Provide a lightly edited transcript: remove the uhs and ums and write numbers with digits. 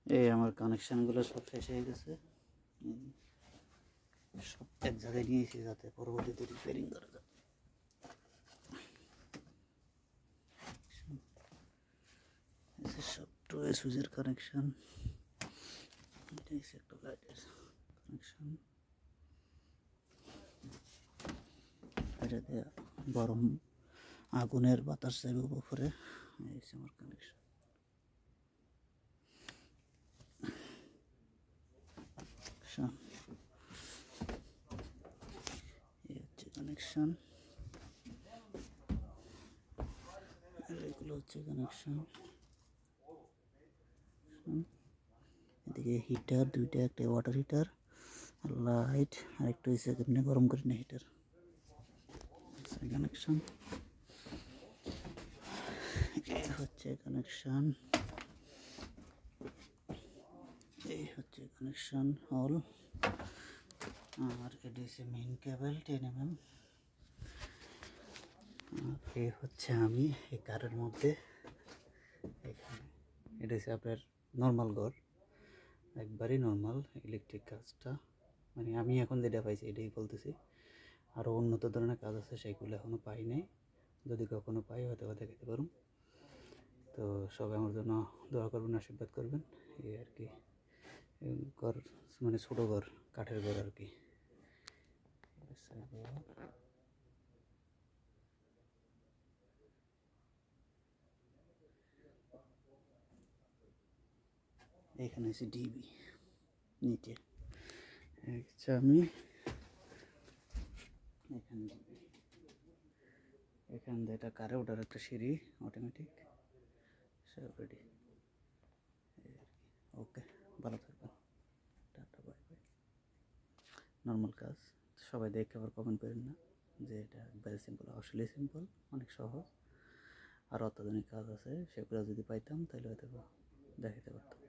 এই আমার কানেকশানগুলো সব শেষ হয়ে গেছে, সব এক জায়গায় নিয়েছি যাতে পরবর্তীতে রিপেয়ারিং করা যায়। সব টু সুইচের কানেকশান, এটা হচ্ছে একটা লাইটের কানেকশান, এটাতে গরম আগুনের বাতাস যাবে উপরে, এই হচ্ছে আমার কানেকশান। এই হচ্ছে কানেকশান, এগুলো হচ্ছে কানেকশান। এদিকে হিটার দুইটা, একটা ওয়াটার হিটার, লাইট, আর একটু হচ্ছে এমনি গরম করে না হিটার কানেকশান। এই হচ্ছে কানেকশান, এই হচ্ছে কানেকশান হল, আর এটা হচ্ছে মেইন কেবল 10 mm। এই হচ্ছে আমি এই কারের মধ্যে, এখানে এটা হচ্ছে আপনার নর্মাল ঘর, একবারই নর্মাল ইলেকট্রিক কাজটা, মানে আমি এখন যেটা পাইছি এটাই বলতেছি। আরও উন্নত ধরনের কাজ আছে, সেগুলো এখনও পাই নাই, যদি কখনো পাই হয়তো দেখাতে পারুন। তো সবাই আমার জন্য দোয়া করবেন, আশীর্বাদ করবেন, এই আর কি। ঘর মানে ছোটো ঘর, কাঠের ঘর আর কি। এখানে আছে ডিবি নিচে, আচ্ছা আমি এখানে এখান দিয়ে এটা কারে ওঠার একটা সিঁড়ি অটোমেটিক, সব রেডি। ওকে, ভালো থাকবেন, টাটা, বাই বাই। নর্মাল কাজ, সবাই দেখে আবার কমেন্ট করেন না যে এটা একবারে সিম্পল, আসলে সিম্পল, অনেক সহজ। আর অত্যাধুনিক কাজ আছে, সেগুলো যদি পাইতাম তাহলে হয়তো দেখাতে পারতাম।